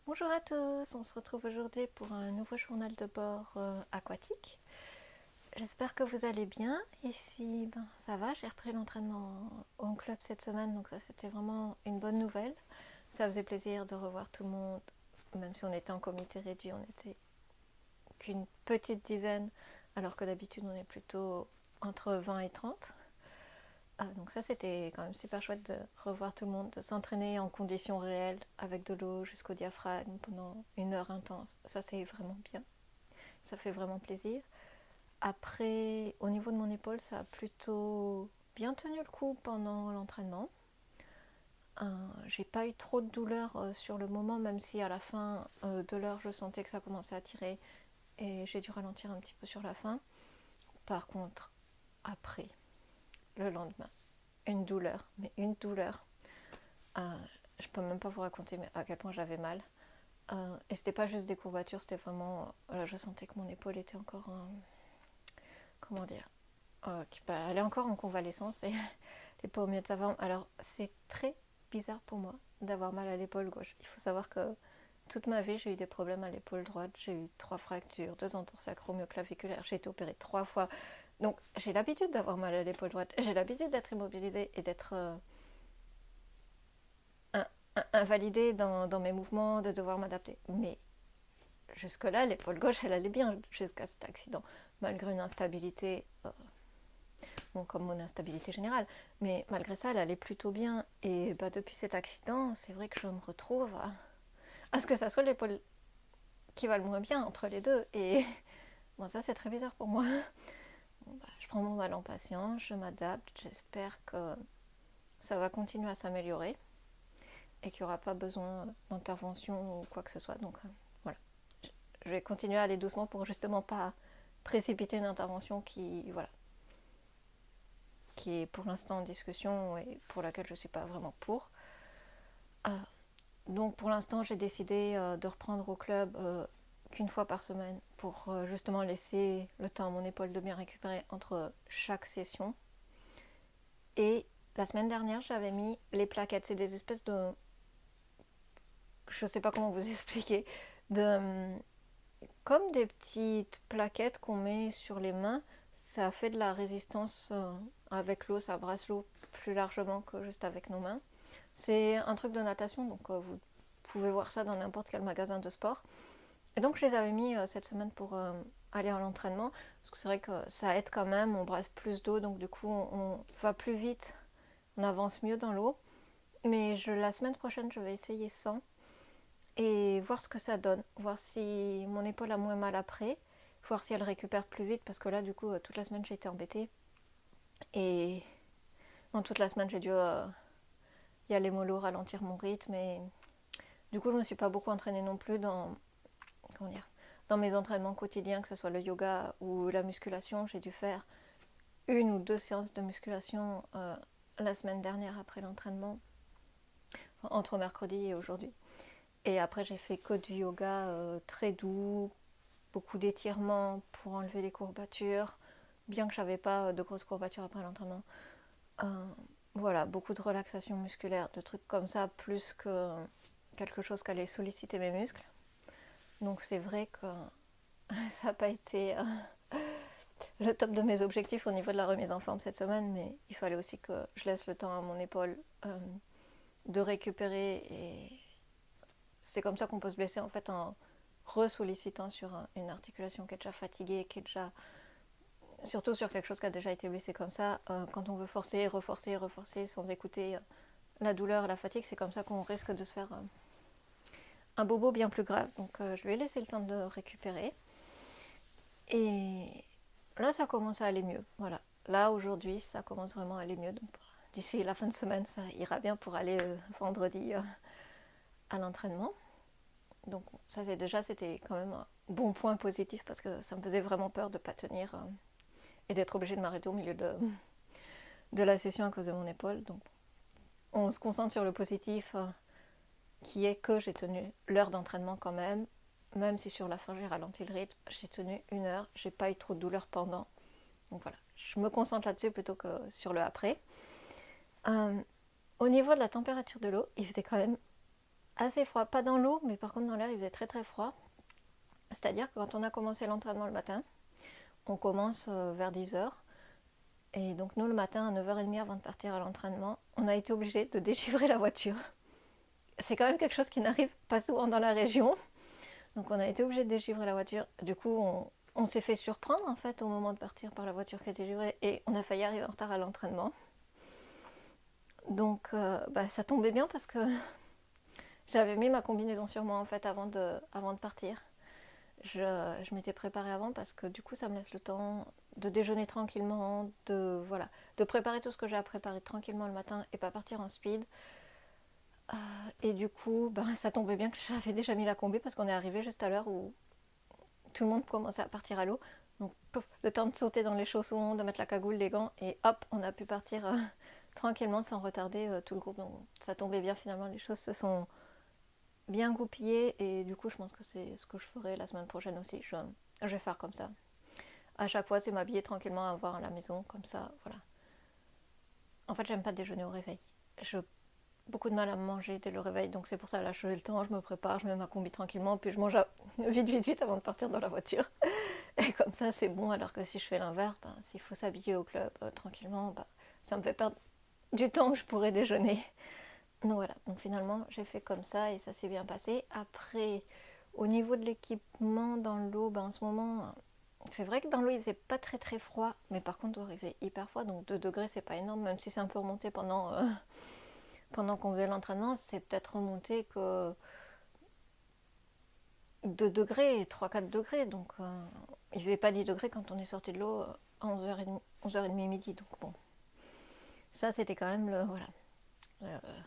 Bonjour à tous, on se retrouve aujourd'hui pour un nouveau journal de bord aquatique. J'espère que vous allez bien. Ici, ça va, j'ai repris l'entraînement au club cette semaine, donc ça c'était vraiment une bonne nouvelle. Ça faisait plaisir de revoir tout le monde, même si on était en comité réduit, on était qu'une petite dizaine, alors que d'habitude on est plutôt entre 20 et 30. Donc ça c'était quand même super chouette de revoir tout le monde, de s'entraîner en conditions réelles avec de l'eau jusqu'au diaphragme pendant une heure intense. Ça c'est vraiment bien, ça fait vraiment plaisir. Après, au niveau de mon épaule, ça a plutôt bien tenu le coup pendant l'entraînement. J'ai pas eu trop de douleur sur le moment, même si à la fin de l'heure je sentais que ça commençait à tirer et j'ai dû ralentir un petit peu sur la fin. Par contre, après, le lendemain, une douleur, mais une douleur. Euh, je peux même pas vous raconter à quel point j'avais mal. Et c'était pas juste des courbatures, c'était vraiment. Je sentais que mon épaule était encore. Comment dire elle est encore en convalescence et elle n'est pas au mieux de sa forme. Alors, c'est très bizarre pour moi d'avoir mal à l'épaule gauche. Il faut savoir que toute ma vie, j'ai eu des problèmes à l'épaule droite. J'ai eu 3 fractures, 2 entorses acromyoclaviculaires. J'ai été opérée 3 fois. Donc, j'ai l'habitude d'avoir mal à l'épaule droite. J'ai l'habitude d'être immobilisée et d'être invalidée dans mes mouvements, de devoir m'adapter. Mais jusque-là, l'épaule gauche, elle allait bien jusqu'à cet accident. Malgré une instabilité, comme mon instabilité générale. Mais malgré ça, elle allait plutôt bien. Et depuis cet accident, c'est vrai que je me retrouve à ce que ça soit l'épaule qui va le moins bien entre les deux. Et ça, c'est très bizarre pour moi. Je prends mon mal en patience, je m'adapte. J'espère que ça va continuer à s'améliorer et qu'il n'y aura pas besoin d'intervention ou quoi que ce soit. Donc voilà, je vais continuer à aller doucement pour justement pas précipiter une intervention qui est pour l'instant en discussion et pour laquelle je ne suis pas vraiment pour. Donc pour l'instant, j'ai décidé de reprendre au club qu'une fois par semaine pour justement laisser le temps à mon épaule de bien récupérer entre chaque session. Et la semaine dernière, j'avais mis les plaquettes. C'est des espèces de... Je ne sais pas comment vous expliquer. Comme des petites plaquettes qu'on met sur les mains. Ça fait de la résistance avec l'eau. Ça brasse l'eau plus largement que juste avec nos mains. C'est un truc de natation, donc vous pouvez voir ça dans n'importe quel magasin de sport. Et donc je les avais mis cette semaine pour aller à l'entraînement, parce que c'est vrai que ça aide quand même, on brasse plus d'eau, donc du coup on va plus vite, on avance mieux dans l'eau. Mais la semaine prochaine, je vais essayer sans et voir ce que ça donne, voir si mon épaule a moins mal après, voir si elle récupère plus vite, parce que là du coup toute la semaine j'ai été embêtée. Et toute la semaine j'ai dû y aller mollo, ralentir mon rythme et du coup je me suis pas beaucoup entraînée non plus dans mes entraînements quotidiens, que ce soit le yoga ou la musculation. J'ai dû faire 1 ou 2 séances de musculation la semaine dernière après l'entraînement, entre mercredi et aujourd'hui. Et après, j'ai fait que du yoga très doux, beaucoup d'étirements pour enlever les courbatures, bien que je n'avais pas de grosses courbatures après l'entraînement. Voilà, beaucoup de relaxation musculaire, de trucs comme ça, plus que quelque chose qui allait solliciter mes muscles. Donc c'est vrai que ça n'a pas été le top de mes objectifs au niveau de la remise en forme cette semaine, mais il fallait aussi que je laisse le temps à mon épaule de récupérer. Et c'est comme ça qu'on peut se blesser en fait en ressollicitant sur une articulation qui est déjà fatiguée, qui est déjà surtout sur quelque chose qui a déjà été blessé comme ça. Quand on veut forcer, reforcer, reforcer sans écouter la douleur, la fatigue, c'est comme ça qu'on risque de se faire un bobo bien plus grave. Donc je lui ai laissé le temps de récupérer. Et là, ça commence à aller mieux. Voilà. Là, aujourd'hui, ça commence vraiment à aller mieux. Donc, d'ici la fin de semaine, ça ira bien pour aller vendredi à l'entraînement. Donc, ça, c'était quand même un bon point positif parce que ça me faisait vraiment peur de ne pas tenir et d'être obligée de m'arrêter au milieu de la session à cause de mon épaule. Donc, on se concentre sur le positif qui est que j'ai tenu l'heure d'entraînement quand même. Même si sur la fin j'ai ralenti le rythme, j'ai tenu 1 heure, j'ai pas eu trop de douleur pendant. Donc voilà, je me concentre là-dessus plutôt que sur le après. Au niveau de la température de l'eau, il faisait quand même assez froid, pas dans l'eau, mais par contre dans l'air il faisait très très froid. C'est-à-dire que quand on a commencé l'entraînement le matin, on commence vers 10h. Et donc nous le matin à 9h30 avant de partir à l'entraînement, on a été obligé de dégivrer la voiture. C'est quand même quelque chose qui n'arrive pas souvent dans la région. Donc on a été obligé de dégivrer la voiture. Du coup on s'est fait surprendre en fait au moment de partir par la voiture qui était dégivrée et on a failli arriver en retard à l'entraînement. Donc ça tombait bien parce que j'avais mis ma combinaison sur moi en fait avant de partir. Je m'étais préparée avant parce que du coup ça me laisse le temps de déjeuner tranquillement, de préparer tout ce que j'ai à préparer tranquillement le matin et pas partir en speed. Et du coup, ça tombait bien que j'avais déjà mis la combi parce qu'on est arrivé juste à l'heure où tout le monde commençait à partir à l'eau. Donc pouf, le temps de sauter dans les chaussons, de mettre la cagoule, les gants et hop, on a pu partir tranquillement sans retarder tout le groupe. Donc ça tombait bien finalement, les choses se sont bien goupillées et du coup je pense que c'est ce que je ferai la semaine prochaine aussi. Je vais faire comme ça. À chaque fois, c'est m'habiller tranquillement à voir à la maison, comme ça, voilà. En fait, j'aime pas déjeuner au réveil. J'ai beaucoup de mal à manger dès le réveil, donc c'est pour ça, là, j'ai le temps, je me prépare, je mets ma combi tranquillement, puis je mange vite avant de partir dans la voiture. Et comme ça, c'est bon, alors que si je fais l'inverse, s'il faut s'habiller au club tranquillement, ça me fait perdre du temps où je pourrais déjeuner. Donc voilà, donc finalement, j'ai fait comme ça et ça s'est bien passé. Après, au niveau de l'équipement dans l'eau, en ce moment... C'est vrai que dans l'eau il faisait pas très très froid, mais par contre il faisait hyper froid, donc 2 degrés c'est pas énorme, même si c'est un peu remonté pendant qu'on faisait l'entraînement, c'est peut-être remonté que 2 degrés, 3-4 degrés, donc il faisait pas 10 degrés quand on est sorti de l'eau à 11h30 midi, donc bon. Ça c'était quand même voilà.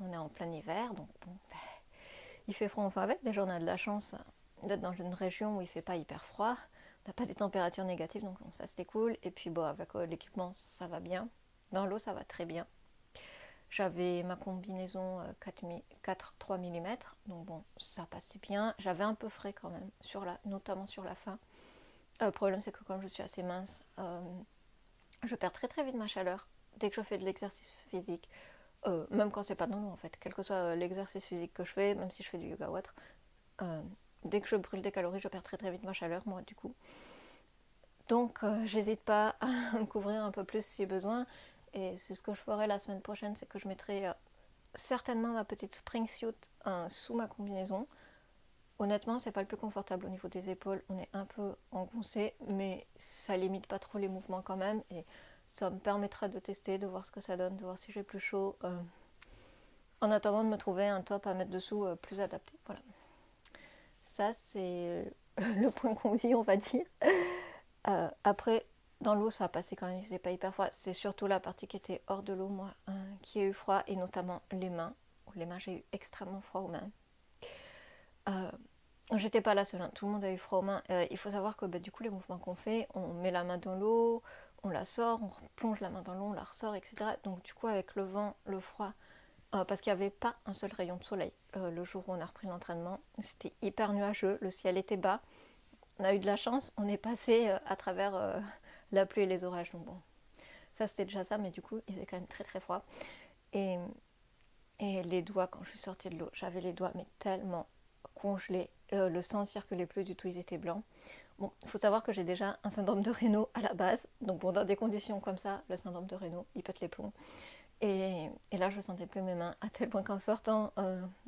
On est en plein hiver, donc bon, il fait froid, on fait avec, déjà on a de la chance d'être dans une région où il fait pas hyper froid. On n'a pas des températures négatives, donc ça c'était cool. Et puis avec l'équipement, ça va bien. Dans l'eau, ça va très bien. J'avais ma combinaison 3 mm, donc bon, ça passait bien. J'avais un peu frais quand même, notamment sur la fin. Le problème, c'est que comme je suis assez mince, je perds très très vite ma chaleur dès que je fais de l'exercice physique. Même quand c'est pas dans l'eau en fait, quel que soit l'exercice physique que je fais, même si je fais du yoga ou autre, dès que je brûle des calories, je perds très très vite ma chaleur, moi, du coup. Donc, j'hésite pas à me couvrir un peu plus si besoin. Et c'est ce que je ferai la semaine prochaine, c'est que je mettrai certainement ma petite spring suit sous ma combinaison. Honnêtement, c'est pas le plus confortable au niveau des épaules. On est un peu engoncé, mais ça limite pas trop les mouvements quand même. Et ça me permettra de tester, de voir ce que ça donne, de voir si j'ai plus chaud. En attendant de me trouver un top à mettre dessous plus adapté. Voilà. Ça, c'est le point qu'on dit, on va dire. Après, dans l'eau, ça a passé quand même, il faisait pas hyper froid. C'est surtout la partie qui était hors de l'eau, moi, qui a eu froid, et notamment les mains. Les mains, j'ai eu extrêmement froid aux mains. J'étais pas la seule, hein. Tout le monde a eu froid aux mains. Il faut savoir que du coup, les mouvements qu'on fait, on met la main dans l'eau, on la sort, on plonge la main dans l'eau, on la ressort, etc. Donc du coup, avec le vent, le froid, parce qu'il n'y avait pas un seul rayon de soleil le jour où on a repris l'entraînement, c'était hyper nuageux, le ciel était bas. On a eu de la chance, on est passé à travers la pluie et les orages. Donc bon, ça c'était déjà ça, mais du coup il faisait quand même très très froid. Et les doigts, quand je suis sortie de l'eau, j'avais les doigts mais tellement congelés. Le sang circulait plus du tout, ils étaient blancs. Bon, il faut savoir que j'ai déjà un syndrome de Raynaud à la base. Donc bon, dans des conditions comme ça, le syndrome de Raynaud, il pète les plombs. Et là, je sentais plus mes mains, à tel point qu'en sortant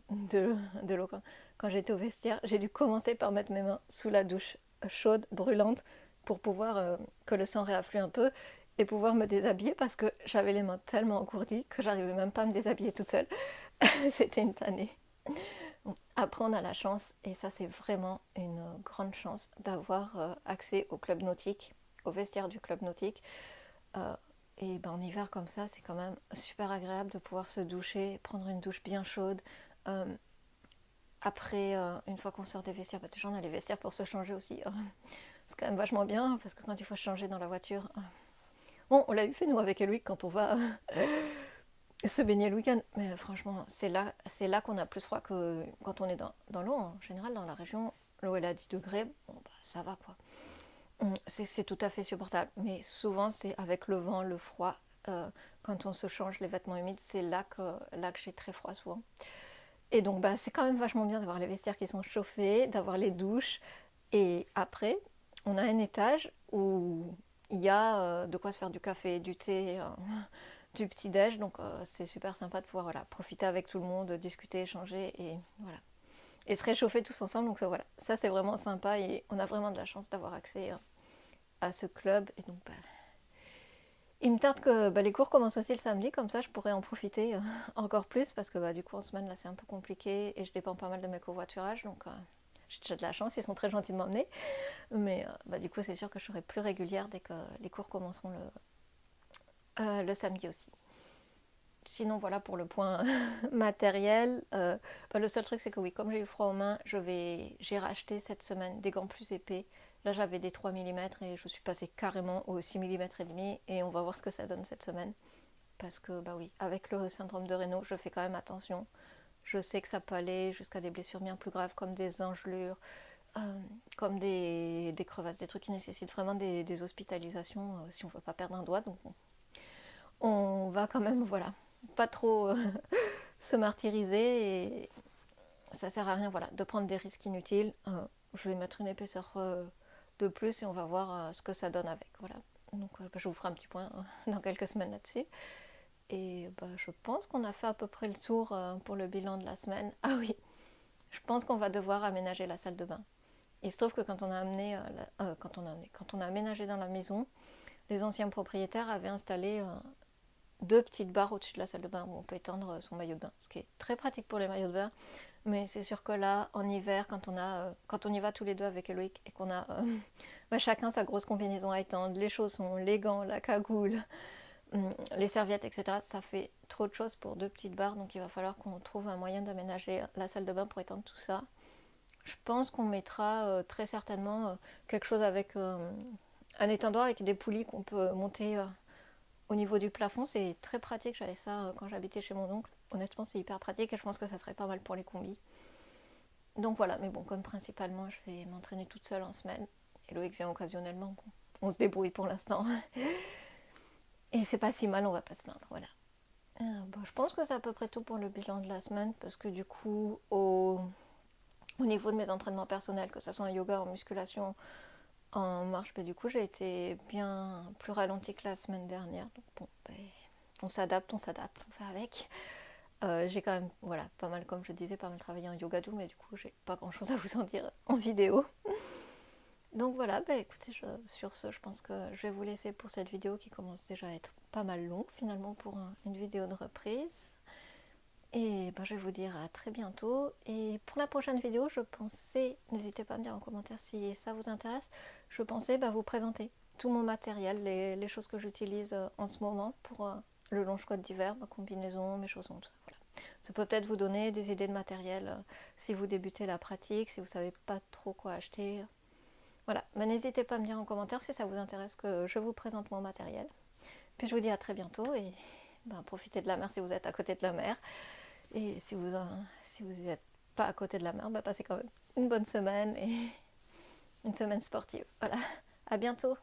de l'eau, quand j'étais au vestiaire, j'ai dû commencer par mettre mes mains sous la douche chaude, brûlante, pour pouvoir que le sang réafflue un peu et pouvoir me déshabiller parce que j'avais les mains tellement engourdies que j'arrivais même pas à me déshabiller toute seule. C'était une tannée. Bon, après, on a la chance, et ça c'est vraiment une grande chance, d'avoir accès au club nautique, au vestiaire du club nautique. Et en hiver comme ça, c'est quand même super agréable de pouvoir se doucher, prendre une douche bien chaude. Après, une fois qu'on sort des vestiaires, déjà on a les vestiaires pour se changer aussi. C'est quand même vachement bien, parce que quand il faut se changer dans la voiture... Bon, on l'a eu fait nous avec Eloïc quand on va se baigner le week-end. Mais franchement, c'est là qu'on a plus froid que quand on est dans l'eau. En général, dans la région, l'eau elle est à 10 degrés, bon, ça va quoi. C'est tout à fait supportable, mais souvent c'est avec le vent, le froid, quand on se change les vêtements humides, c'est là que j'ai très froid souvent. Et donc bah, c'est quand même vachement bien d'avoir les vestiaires qui sont chauffés, d'avoir les douches. Et après, on a un étage où il y a de quoi se faire du café, du thé, du petit-déj. Donc c'est super sympa de pouvoir voilà, profiter avec tout le monde, discuter, échanger et voilà. Et se réchauffer tous ensemble. Donc ça, voilà, ça c'est vraiment sympa et on a vraiment de la chance d'avoir accès à ce club. Et donc bah, il me tarde que bah, les cours commencent aussi le samedi, comme ça je pourrais en profiter encore plus parce que bah, du coup en semaine là c'est un peu compliqué et je dépends pas mal de mes covoiturages donc j'ai déjà de la chance, ils sont très gentils de m'emmener mais bah, du coup c'est sûr que je serai plus régulière dès que les cours commenceront le samedi aussi. Sinon voilà pour le point matériel, bah, le seul truc c'est que oui comme j'ai eu froid aux mains j'ai racheté cette semaine des gants plus épais. Là j'avais des 3 mm et je suis passée carrément aux 6 mm et demi et on va voir ce que ça donne cette semaine. Parce que bah oui, avec le syndrome de Raynaud, je fais quand même attention. Je sais que ça peut aller jusqu'à des blessures bien plus graves comme des engelures, comme des crevasses, des trucs qui nécessitent vraiment des hospitalisations si on ne veut pas perdre un doigt. Donc on va quand même, voilà, pas trop se martyriser et ça sert à rien voilà, de prendre des risques inutiles. Je vais mettre une épaisseur de plus et on va voir ce que ça donne avec. Voilà. Donc bah, je vous ferai un petit point dans quelques semaines là-dessus. Et bah, je pense qu'on a fait à peu près le tour pour le bilan de la semaine. Ah oui, je pense qu'on va devoir aménager la salle de bain. Il se trouve que quand on a quand on a aménagé dans la maison, les anciens propriétaires avaient installé deux petites barres au-dessus de la salle de bain où on peut étendre son maillot de bain, ce qui est très pratique pour les maillots de bain. Mais c'est sûr que là, en hiver, quand on y va tous les deux avec Eloïc et qu'on a bah, chacun sa grosse combinaison à étendre, les chaussons, les gants, la cagoule, les serviettes, etc. Ça fait trop de choses pour deux petites barres, donc il va falloir qu'on trouve un moyen d'aménager la salle de bain pour étendre tout ça. Je pense qu'on mettra très certainement quelque chose avec un étendoir avec des poulies qu'on peut monter au niveau du plafond. C'est très pratique, j'avais ça quand j'habitais chez mon oncle. Honnêtement, c'est hyper pratique et je pense que ça serait pas mal pour les combis. Donc voilà, mais bon, comme principalement je vais m'entraîner toute seule en semaine, et Loïc vient occasionnellement, bon, on se débrouille pour l'instant. Et c'est pas si mal, on va pas se plaindre, voilà. Bon, je pense que c'est à peu près tout pour le bilan de la semaine parce que du coup, au niveau de mes entraînements personnels, que ce soit en yoga, en musculation, en marche, bah, du coup, j'ai été bien plus ralentie que la semaine dernière. Donc bon, bah, on s'adapte, on fait avec. J'ai quand même, voilà, pas mal, comme je disais, pas mal travaillé en yoga doux, mais du coup, j'ai pas grand chose à vous en dire en vidéo. Donc voilà, bah écoutez, sur ce, je pense que je vais vous laisser pour cette vidéo qui commence déjà à être pas mal longue finalement pour une vidéo de reprise. Et ben, je vais vous dire à très bientôt. Et pour la prochaine vidéo, je pensais, n'hésitez pas à me dire en commentaire si ça vous intéresse, je pensais vous présenter tout mon matériel, les choses que j'utilise en ce moment pour le longe-côte d'hiver, ma combinaison, mes chaussons, tout ça. Voilà. Ça peut peut-être vous donner des idées de matériel si vous débutez la pratique, si vous ne savez pas trop quoi acheter. Voilà, ben, n'hésitez pas à me dire en commentaire si ça vous intéresse que je vous présente mon matériel. Puis je vous dis à très bientôt et ben, profitez de la mer si vous êtes à côté de la mer. Et si vous n'êtes pas à côté de la mer, ben, passez quand même une bonne semaine et une semaine sportive. Voilà, à bientôt.